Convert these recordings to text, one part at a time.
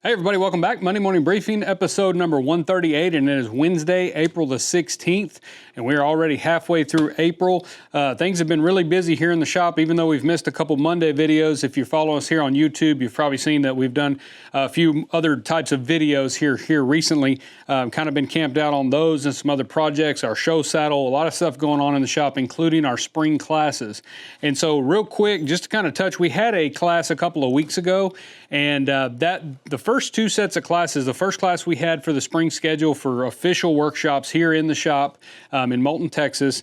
Hey everybody, welcome back. Monday Morning Briefing, episode number 138, and it is Wednesday, April the 16th, and we're already halfway through April. Things have been really busy here in the shop, even though we've missed a couple Monday videos. If you follow us here on YouTube, you've probably seen that we've done a few other types of videos here recently. Kind of been camped out on those and some other projects, our show saddle, a lot of stuff going on in the shop, including our spring classes. And so real quick, just to kind of touch, we had a class a couple of weeks ago, and the first two sets of classes, the first class we had for the spring schedule for official workshops here in the shop in Moulton, Texas,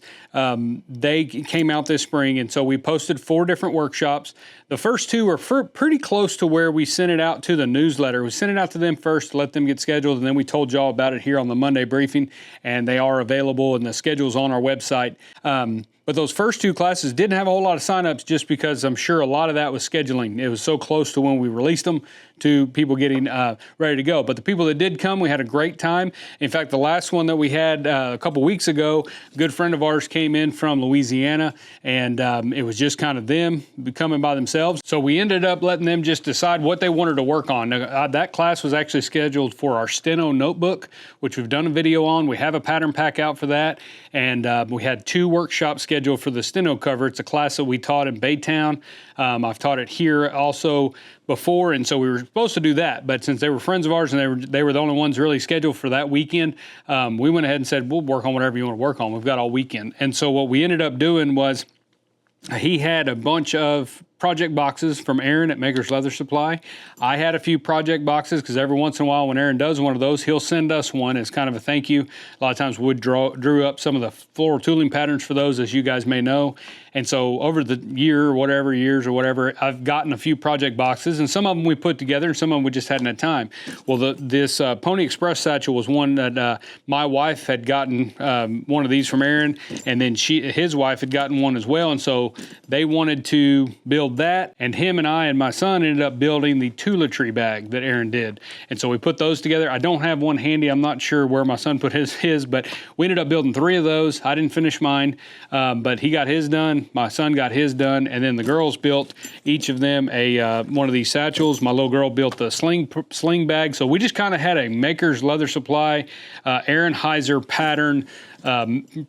they came out this spring, and so we posted 4 different workshops. The first 2 were pretty close to where we sent it out to the newsletter. We sent it out to them first to let them get scheduled, and then we told y'all about it here on the Monday briefing, and they are available, and the schedule's on our website. But those first 2 classes didn't have a whole lot of signups just because I'm sure a lot of that was scheduling. It was so close to when we released them to people getting ready to go. But the people that did come, we had a great time. In fact, the last one that we had a couple weeks ago, a good friend of ours came in from Louisiana, and it was just kind of them coming by themselves. So we ended up letting them just decide what they wanted to work on. That class was actually scheduled for our Steno notebook, which we've done a video on. We have a pattern pack out for that, and we had 2 workshops scheduled for the Steno cover. It's a class that we taught in Baytown. I've taught it here also before, and so we were supposed to do that, but since they were friends of ours and they were the only ones really scheduled for that weekend, we went ahead and said, we'll work on whatever you want to work on. We've got all weekend. And so what we ended up doing was he had a bunch of project boxes from Aaron at Maker's Leather Supply. I had a few project boxes because every once in a while when Aaron does one of those, he'll send us one as kind of a thank you. A lot of times Wood drew up some of the floral tooling patterns for those, as you guys may know. And so over the years or whatever, I've gotten a few project boxes, and some of them we put together and some of them we just hadn't had time. Well, this Pony Express satchel was one that my wife had gotten one of these from Aaron, and then his wife had gotten one as well. And so they wanted to build that, and him and I and my son ended up building the Tula Tree bag that Aaron did. And so we put those together. I don't have one handy. I'm not sure where my son put his, but we ended up building 3 of those. I didn't finish mine, but he got his done. My son got his done, and then the girls built each of them one of these satchels. My little girl built the sling bag. So we just kind of had a Maker's Leather Supply, Aaron Heiser pattern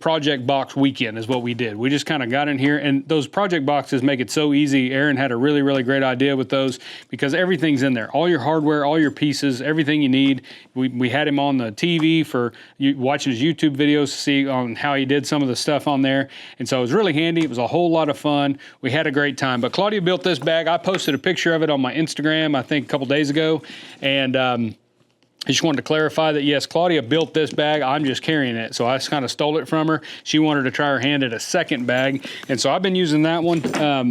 project box weekend is what we did. We just kind of got in here, and those project boxes make it so easy. Aaron had a really, really great idea with those because everything's in there. All your hardware, all your pieces, everything you need. We had him on the TV for watching his YouTube videos to see on how he did some of the stuff on there. And so it was really handy. It was a whole lot of fun. We had a great time. But Claudia built this bag. I posted a picture of it on my Instagram, I think a couple days ago. And I just wanted to clarify that, yes, Claudia built this bag. I'm just carrying it. So I just kind of stole it from her. She wanted to try her hand at a second bag. And so I've been using that one,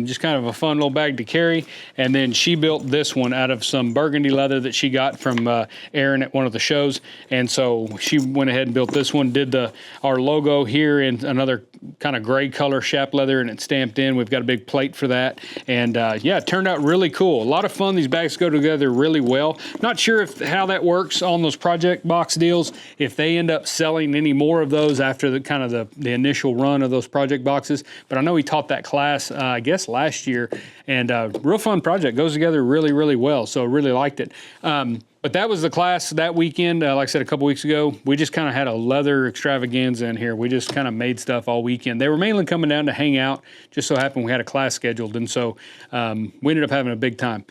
just kind of a fun little bag to carry. And then she built this one out of some burgundy leather that she got from Aaron at one of the shows. And so she went ahead and built this one, did our logo here in another kind of gray color chap leather, and it's stamped in. We've got a big plate for that. And yeah, it turned out really cool. A lot of fun. These bags go together really well. Not sure how that works on those project box deals, if they end up selling any more of those after the initial run of those project boxes. But I know he taught that class, I guess last year, and real fun project. Goes together really, really well. So really liked it. But that was the class that weekend. Like I said, a couple weeks ago, we just kind of had a leather extravaganza in here. We just kind of made stuff all weekend. They were mainly coming down to hang out. Just so happened we had a class scheduled, and so we ended up having a big time.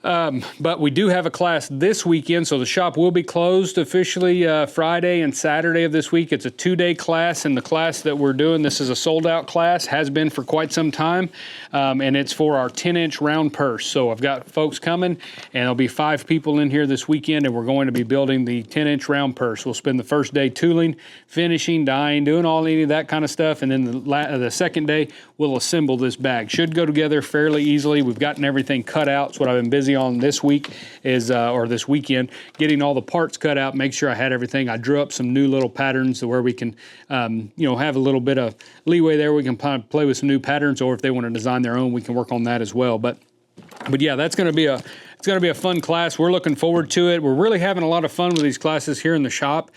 But we do have a class this weekend, so the shop will be closed officially Friday and Saturday of this week. It's a 2-day class, and the class that we're doing, this is a sold-out class, has been for quite some time, and it's for our 10-inch round purse. So I've got folks coming, and there'll be 5 people in here this weekend, and we're going to be building the 10-inch round purse. We'll spend the first day tooling, finishing, dyeing, doing any of that kind of stuff, and then the second day, we'll assemble this bag. Should go together fairly easily. We've gotten everything cut out. It's what I've been busy on this week or this weekend, getting all the parts cut out, make sure I had everything. I drew up some new little patterns where we can, have a little bit of leeway there. We can play with some new patterns, or if they want to design their own, we can work on that as well. But yeah, that's going to be a It's going to be a fun class. We're looking forward to it. We're really having a lot of fun with these classes here in the shop.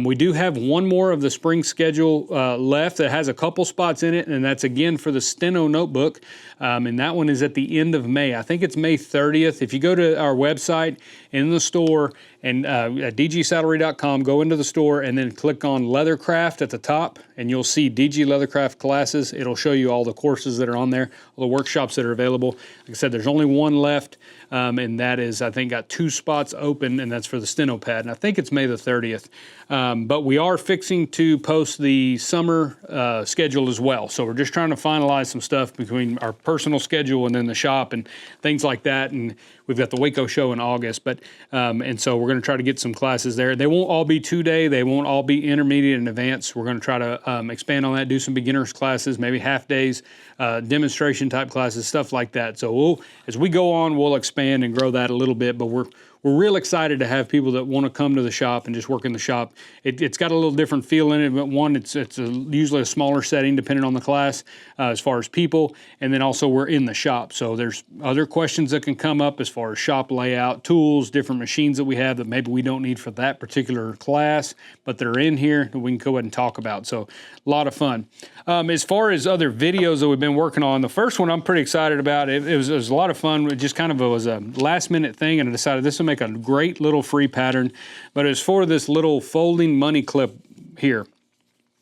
We do have one more of the spring schedule left that has a couple spots in it, and that's again for the Steno notebook. And that one is at the end of May. I think it's May 30th. If you go to our website in the store and at dgsaddlery.com, go into the store and then click on Leathercraft at the top, and you'll see DG Leathercraft classes. It'll show you all the courses that are on there, all the workshops that are available. Like I said, there's only one left, and that is, I think, got 2 spots open, and that's for the steno pad, and I think it's May the 30th. But we are fixing to post the summer schedule as well. So we're just trying to finalize some stuff between our personal schedule and then the shop and things like that. And we've got the Waco show in August, but and so we're going to try to get some classes there. They won't all be 2-day. They won't all be intermediate and advanced. We're going to try to expand on that, do some beginners classes, maybe half days, demonstration type classes, stuff like that. So as we go on, we'll expand and grow that a little bit, but we're real excited to have people that want to come to the shop and just work in the shop. It's got a little different feel in it, but one, it's usually a smaller setting depending on the class as far as people, and then also we're in the shop. So there's other questions that can come up as far as shop layout, tools, different machines that we have that maybe we don't need for that particular class, but they're in here that we can go ahead and talk about. So a lot of fun. As far as other videos that we've been working on, the first one I'm pretty excited about. It was a lot of fun. It just kind of was a last minute thing, and I decided this would make a great little free pattern, but it's for this little folding money clip here.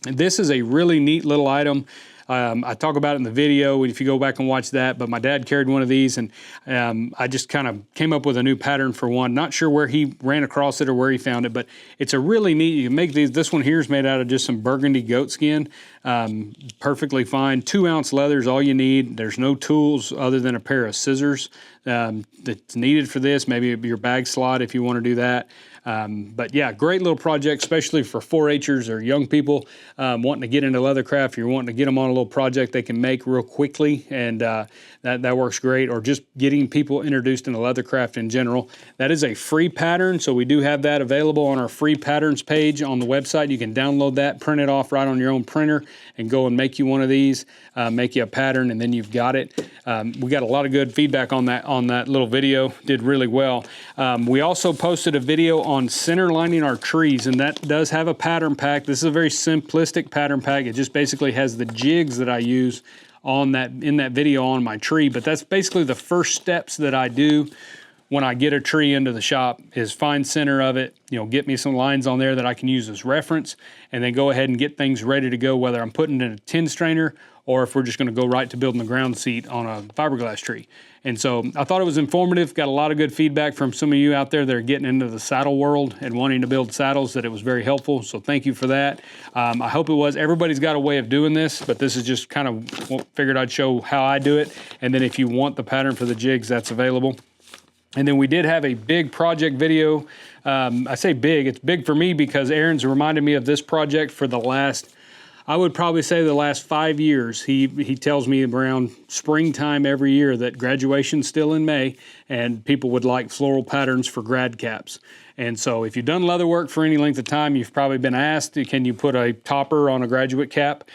And this is a really neat little item. I talk about it in the video if you go back and watch that, but my dad carried one of these, and I just kind of came up with a new pattern for one. Not sure where he ran across it or where he found it, but it's a really neat, you can make these. This one here is made out of just some burgundy goat skin. Perfectly fine. 2-ounce leather is all you need. There's no tools other than a pair of scissors that's needed for this. Maybe your bag slot if you want to do that. But yeah, great little project, especially for 4-Hers or young people wanting to get into leathercraft. You're wanting to get them on a little project they can make real quickly, and that works great. Or just getting people introduced into leathercraft in general. That is a free pattern, so we do have that available on our free patterns page on the website. You can download that, print it off right on your own printer, and go and make you one of these, make you a pattern, and then you've got it. We got a lot of good feedback on that little video. Did really well. We also posted a video on center lining our trees, and that does have a pattern pack. This is a very simplistic pattern pack. It just basically has the jigs that I use in that video on my tree, but that's basically the first steps that I do when I get a tree into the shop is find center of it, get me some lines on there that I can use as reference, and then go ahead and get things ready to go, whether I'm putting it in a 10 strainer or if we're just gonna go right to building the ground seat on a fiberglass tree. And so I thought it was informative, got a lot of good feedback from some of you out there that are getting into the saddle world and wanting to build saddles, that it was very helpful, so thank you for that. I hope it was. Everybody's got a way of doing this, but this is just kind of figured I'd show how I do it, and then if you want the pattern for the jigs, that's available. And then we did have a big project video. I say big, it's big for me because Aaron's reminded me of this project for the last, I would probably say the last 5 years. He tells me around springtime every year that graduation's still in May and people would like floral patterns for grad caps. And so if you've done leather work for any length of time, you've probably been asked, can you put a topper on a graduate cap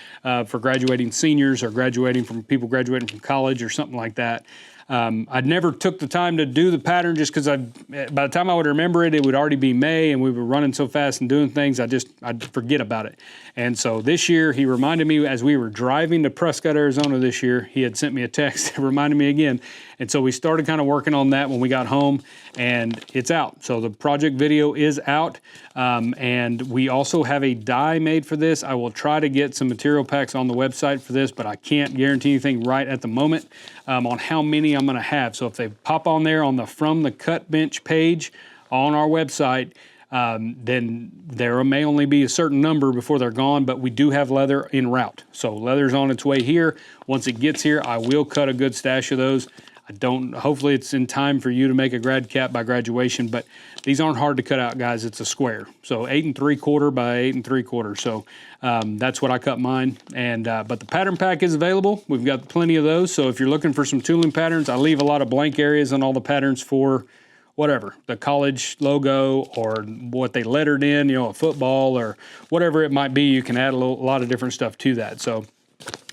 for graduating seniors or people graduating from college or something like that. I'd never took the time to do the pattern just because by the time I would remember it, it would already be May and we were running so fast and doing things, I'd forget about it. And so this year, he reminded me as we were driving to Prescott, Arizona this year, he had sent me a text that reminded me again. And so we started kind of working on that when we got home, and it's out. So the project video is out, and we also have a die made for this. I will try to get some material packs on the website for this, but I can't guarantee anything right at the moment on how many I'm going to have. So if they pop on there on the From the Cut Bench page on our website, then there may only be a certain number before they're gone, but we do have leather en route. So leather's on its way here. Once it gets here, I will cut a good stash of those. Hopefully it's in time for you to make a grad cap by graduation, but these aren't hard to cut out, guys. It's a square. So 8 3/4 by 8 3/4. So that's what I cut mine. And but the pattern pack is available. We've got plenty of those. So if you're looking for some tooling patterns, I leave a lot of blank areas on all the patterns for whatever, the college logo or what they lettered in, a football or whatever it might be. You can add a lot of different stuff to that. So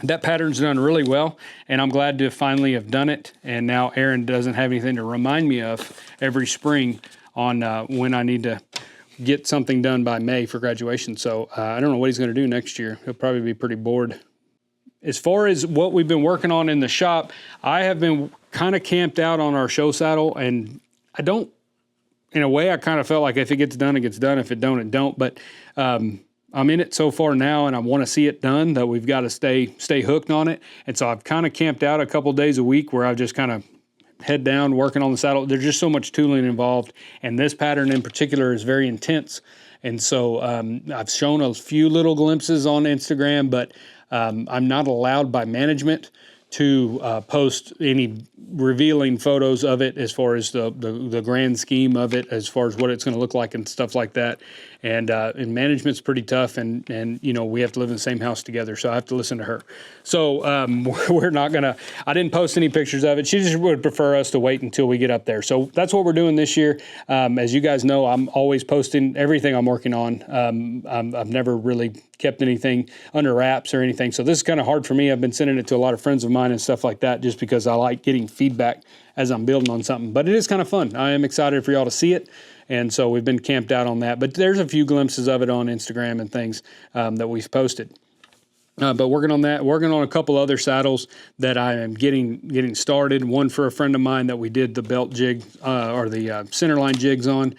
that pattern's done really well, and I'm glad to finally have done it. And now Aaron doesn't have anything to remind me of every spring on when I need to get something done by May for graduation. So I don't know what he's going to do next year. He'll probably be pretty bored. As far as what we've been working on in the shop, I have been kind of camped out on our show saddle, and in a way, I kind of felt like if it gets done, it gets done. If it don't, it don't. But I'm in it so far now, and I want to see it done, that we've got to stay hooked on it. And so I've kind of camped out a couple days a week where I've just kind of head down working on the saddle. There's just so much tooling involved, and this pattern in particular is very intense. And so I've shown a few little glimpses on Instagram, but I'm not allowed by management to post any revealing photos of it as far as the grand scheme of it, as far as what it's going to look like and stuff like that. And management's pretty tough, and we have to live in the same house together, so I have to listen to her. So we're not gonna. I didn't post any pictures of it. She just would prefer us to wait until we get up there. So that's what we're doing this year. As you guys know, I'm always posting everything I'm working on. I've never really kept anything under wraps or anything. So this is kind of hard for me. I've been sending it to a lot of friends of mine and stuff like that, just because I like getting feedback as I'm building on something. But it is kind of fun. I am excited for y'all to see it. And so we've been camped out on that. But there's a few glimpses of it on Instagram and things that we've posted. But working on that, working on a couple other saddles that I am getting started. One for a friend of mine that we did the belt jig or the centerline jigs on,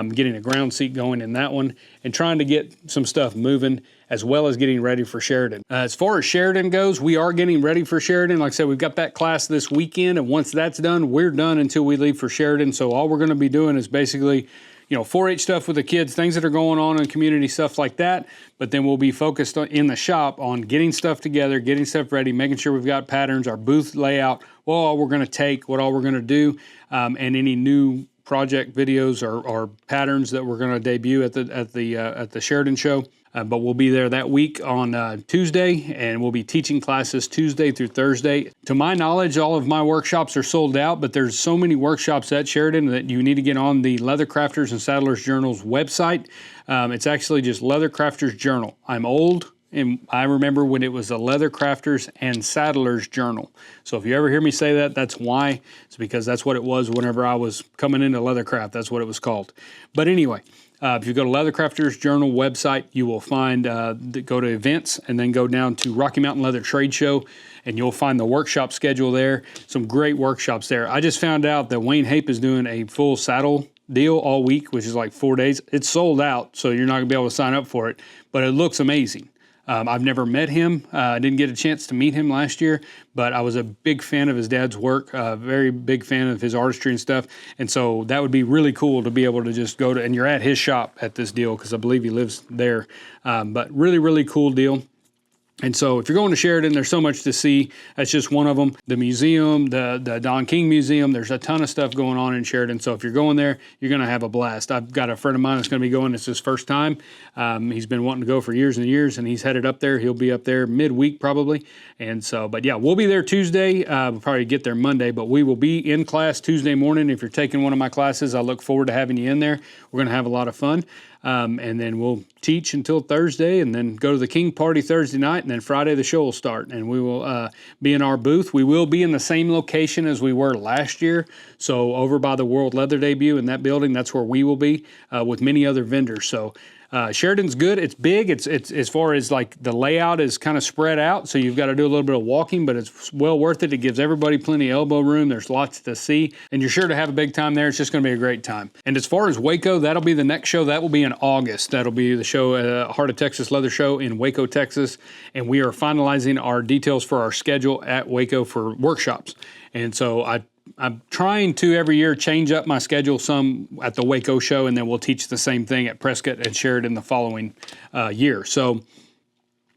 getting a ground seat going in that one, and trying to get some stuff moving, as well as getting ready for Sheridan. As far as Sheridan goes, we are getting ready for Sheridan. Like I said, we've got that class this weekend, and once that's done, we're done until we leave for Sheridan. So all we're going to be doing is basically 4-H stuff with the kids, things that are going on in community, stuff like that. But then we'll be focused in the shop on getting stuff together, getting stuff ready, making sure we've got patterns, our booth layout, what all we're going to take, what all we're going to do, and any new project videos or patterns that we're going to debut at the Sheridan show. But we'll be there that week on Tuesday, and we'll be teaching classes Tuesday through Thursday. To my knowledge, all of my workshops are sold out, but there's so many workshops at Sheridan that you need to get on the Leather Crafters and Saddlers Journal's website. It's actually just Leather Crafters Journal. I'm old, and I remember when it was the Leather Crafters and Saddlers Journal. So if you ever hear me say that, that's why. It's because that's what it was whenever I was coming into leathercraft. That's what it was called. But anyway, if you go to Leathercrafters Journal website, you will find, go to events and then go down to Rocky Mountain Leather Trade Show, and you'll find the workshop schedule there. Some great workshops there. I just found out that Wayne Hape is doing a full saddle deal all week, which is like 4 days. It's sold out, so you're not going to be able to sign up for it, but it looks amazing. I've never met him. I didn't get a chance to meet him last year, but I was a big fan of his dad's work, very big fan of his artistry and stuff. And so that would be really cool to be able to just go to, and you're at his shop at this deal because I believe he lives there. But really, really cool deal. And so if you're going to Sheridan, there's so much to see. That's just one of them. The museum, the Don King Museum, there's a ton of stuff going on in Sheridan. So if you're going there, you're going to have a blast. I've got a friend of mine that's going to be going. It's his first time. He's been wanting to go for years and years, and he's headed up there. He'll be up there midweek probably. And so, but yeah, we'll be there Tuesday. We'll probably get there Monday, but we will be in class Tuesday morning. If you're taking one of my classes, I look forward to having you in there. We're going to have a lot of fun. And then we'll teach until Thursday, and then go to the King Party Thursday night, and then Friday the show will start, and we will be in our booth. We will be in the same location as we were last year, so over by the World Leather Debut in that building, that's where we will be with many other vendors. So Sheridan's good. It's big. It's as far as like the layout is kind of spread out, so you've got to do a little bit of walking, but it's well worth it. It gives everybody plenty of elbow room. There's lots to see, and you're sure to have a big time there. It's just going to be a great time. And as far as Waco, that'll be the next show. That will be in August. That'll be the show, Heart of Texas Leather Show in Waco, Texas, and we are finalizing our details for our schedule at Waco for workshops. And so I'm trying to every year change up my schedule some at the Waco show, and then we'll teach the same thing at Prescott and Sheridan the following year. So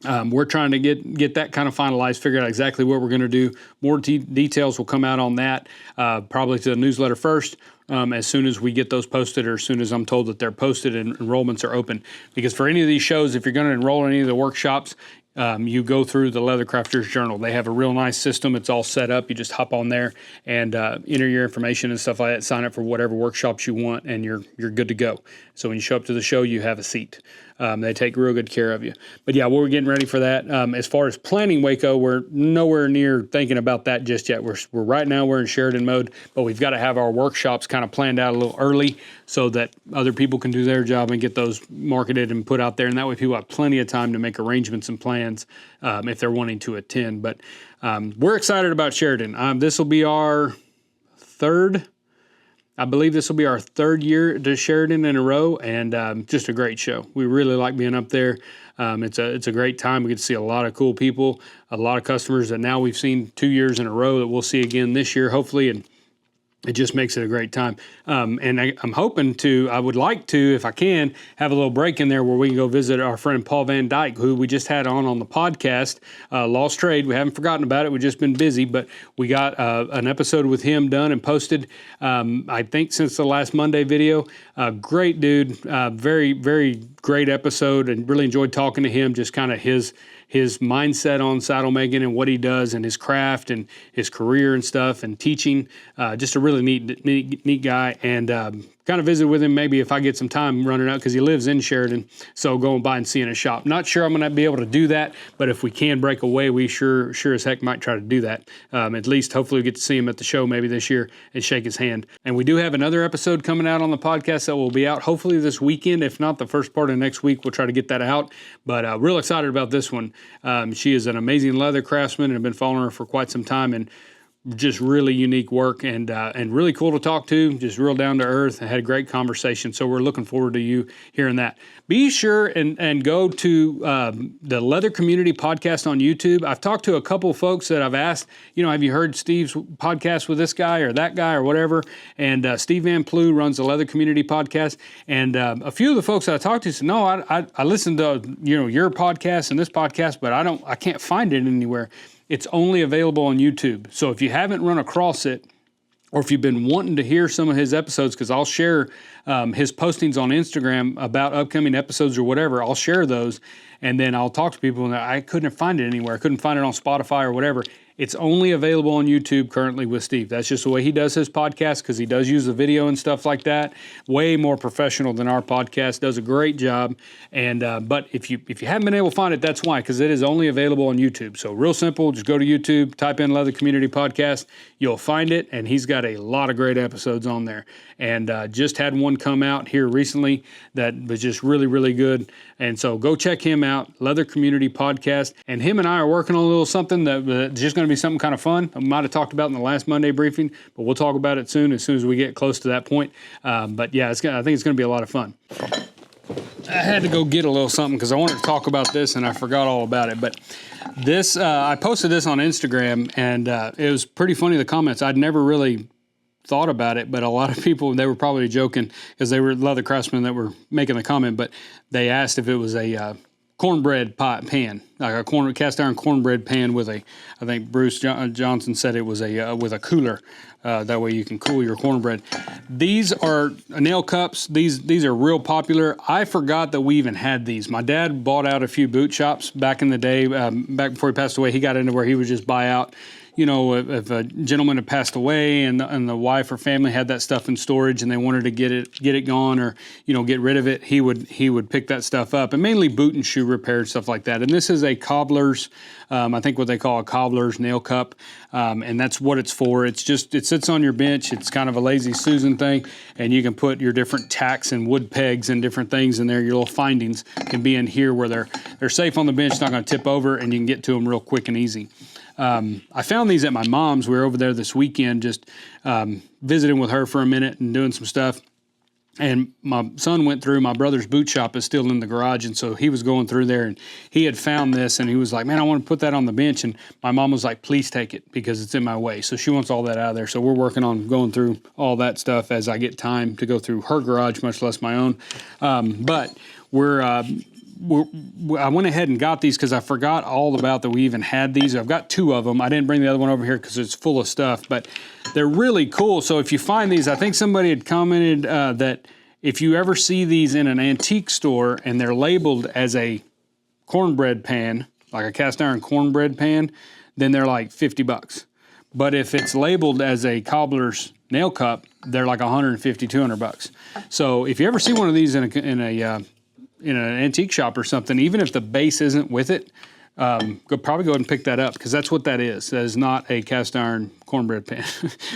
we're trying to get that kind of finalized, figure out exactly what we're going to do. More details will come out on that, probably to the newsletter first, as soon as we get those posted, or as soon as I'm told that they're posted and enrollments are open. Because for any of these shows, if you're going to enroll in any of the workshops, you go through the Leather Crafters Journal. They have a real nice system. It's all set up. You just hop on there and enter your information and stuff like that. Sign up for whatever workshops you want, and you're good to go. So when you show up to the show, you have a seat. They take real good care of you. But yeah, we're getting ready for that. As far as planning Waco, we're nowhere near thinking about that just yet. We're right now we're in Sheridan mode, but we've got to have our workshops kind of planned out a little early so that other people can do their job and get those marketed and put out there. And that way people have plenty of time to make arrangements and plans if they're wanting to attend. But we're excited about Sheridan. This will be our third I believe this will be our third year to Sheridan in a row, and just a great show. We really like being up there. It's a great time. We get to see a lot of cool people, a lot of customers that now we've seen 2 years in a row that we'll see again this year, hopefully, and it just makes it a great time. And I'm hoping I would like to, if I can, have a little break in there where we can go visit our friend Paul Van Dyke, who we just had on the podcast, Lost Trade. We haven't forgotten about it. We've just been busy, but we got an episode with him done and posted, I think, since the last Monday video. Great dude, very, very great episode, and really enjoyed talking to him, just kind of his mindset on saddle making and what he does and his craft and his career and stuff and teaching. Just a really neat guy, and kind of visit with him maybe if I get some time running out, because he lives in Sheridan, so going by and seeing his shop. Not sure I'm going to be able to do that, but if we can break away, we sure as heck might try to do that. At least hopefully we get to see him at the show maybe this year and shake his hand. And we do have another episode coming out on the podcast that will be out hopefully this weekend. If not, the first part of next week, we'll try to get that out. But real excited about this one. She is an amazing leather craftsman, and I've been following her for quite some time, and just really unique work, and really cool to talk to, just real down to earth, and had a great conversation. So we're looking forward to you hearing that. Be sure and go to the Leather Community Podcast on YouTube. I've talked to a couple of folks that I've asked, have you heard Steve's podcast with this guy or that guy or whatever? And Steve Van Plu runs the Leather Community Podcast. And a few of the folks that I talked to said, no, I listened to your podcast and this podcast, but I can't find it anywhere. It's only available on YouTube. So if you haven't run across it, or if you've been wanting to hear some of his episodes, because I'll share his postings on Instagram about upcoming episodes or whatever, I'll share those, and then I'll talk to people, and I couldn't find it anywhere. I couldn't find it on Spotify or whatever. It's only available on YouTube currently with Steve. That's just the way he does his podcast, because he does use the video and stuff like that. Way more professional than our podcast. Does a great job. And but if you haven't been able to find it, that's why, because it is only available on YouTube. So real simple. Just go to YouTube, type in Leather Community Podcast. You'll find it, and he's got a lot of great episodes on there. And just had one come out here recently that was just really, really good. And so go check him out, Leather Community Podcast. And him and I are working on a little something that's just going to be something kind of fun. I might have talked about in the last Monday briefing, but we'll talk about it soon as we get close to that point. But yeah, I think it's going to be a lot of fun. I had to go get a little something because I wanted to talk about this and I forgot all about it. But this, I posted this on Instagram, and it was pretty funny, the comments. I'd never really thought about it, but a lot of people, they were probably joking because they were leather craftsmen that were making the comment, but they asked if it was a cornbread pan, like a cast iron cornbread pan with I think Bruce Johnson said it was with a cooler. That way you can cool your cornbread. These are nail cups. These are real popular. I forgot that we even had these. My dad bought out a few boot shops back in the day, back before he passed away. He got into where he would just buy out, if a gentleman had passed away and the wife or family had that stuff in storage and they wanted to get it gone or, get rid of it, he would pick that stuff up, and mainly boot and shoe repair and stuff like that. And this is a cobbler's, I think what they call a cobbler's nail cup. And that's what it's for. It sits on your bench. It's kind of a lazy Susan thing, and you can put your different tacks and wood pegs and different things in there. Your little findings can be in here where they're safe on the bench, not going to tip over, and you can get to them real quick and easy. I found these at my mom's. We were over there this weekend just visiting with her for a minute and doing some stuff. And my son went through, my brother's boot shop is still in the garage, and so he was going through there, and he had found this, and he was like, man, I want to put that on the bench. And my mom was like, please take it, because it's in my way. So she wants all that out of there. So we're working on going through all that stuff as I get time to go through her garage, much less my own. But I went ahead and got these because I forgot all about that we even had these. I've got two of them. I didn't bring the other one over here because it's full of stuff, but they're really cool. So if you find these, I think somebody had commented that if you ever see these in an antique store and they're labeled as a cornbread pan, like a cast iron cornbread pan, then they're like $50. But if it's labeled as a cobbler's nail cup, they're like $150, $200. So if you ever see one of these in an antique shop or something, even if the base isn't with it, probably go ahead and pick that up, because that's what that is. That is not a cast iron cornbread pan,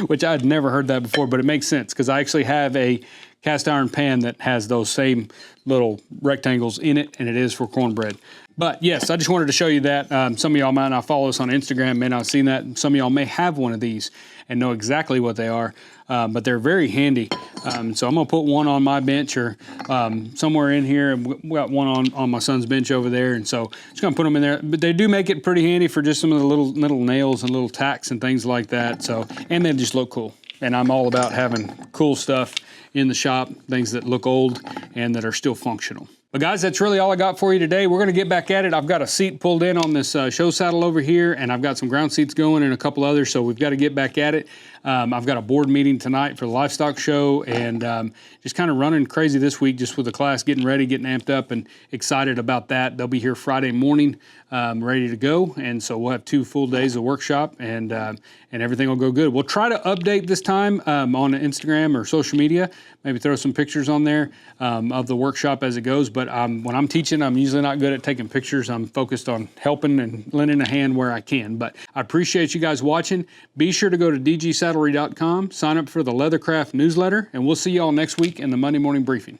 which I'd never heard that before, but it makes sense because I actually have a cast iron pan that has those same little rectangles in it, and it is for cornbread. But yes, I just wanted to show you that. Some of y'all might not follow us on Instagram, may not have seen that. Some of y'all may have one of these and know exactly what they are, but they're very handy. So I'm gonna put one on my bench or somewhere in here, and we got one on my son's bench over there, and so just gonna put them in there. But they do make it pretty handy for just some of the little nails and little tacks and things like that. So, and they just look cool. And I'm all about having cool stuff in the shop, things that look old and that are still functional. But guys, that's really all I got for you today. We're gonna get back at it. I've got a seat pulled in on this show saddle over here, and I've got some ground seats going and a couple others, so we've got to get back at it. I've got a board meeting tonight for the livestock show, and just kind of running crazy this week just with the class, getting ready, getting amped up and excited about that. They'll be here Friday morning, ready to go, and so we'll have 2 full days of workshop, and everything will go good. We'll try to update this time on Instagram or social media, maybe throw some pictures on there of the workshop as it goes, but when I'm teaching, I'm usually not good at taking pictures. I'm focused on helping and lending a hand where I can. But I appreciate you guys watching. Be sure to go to dgsaddlery.com, sign up for the Leathercraft newsletter, and we'll see y'all next week in the Monday Morning Briefing.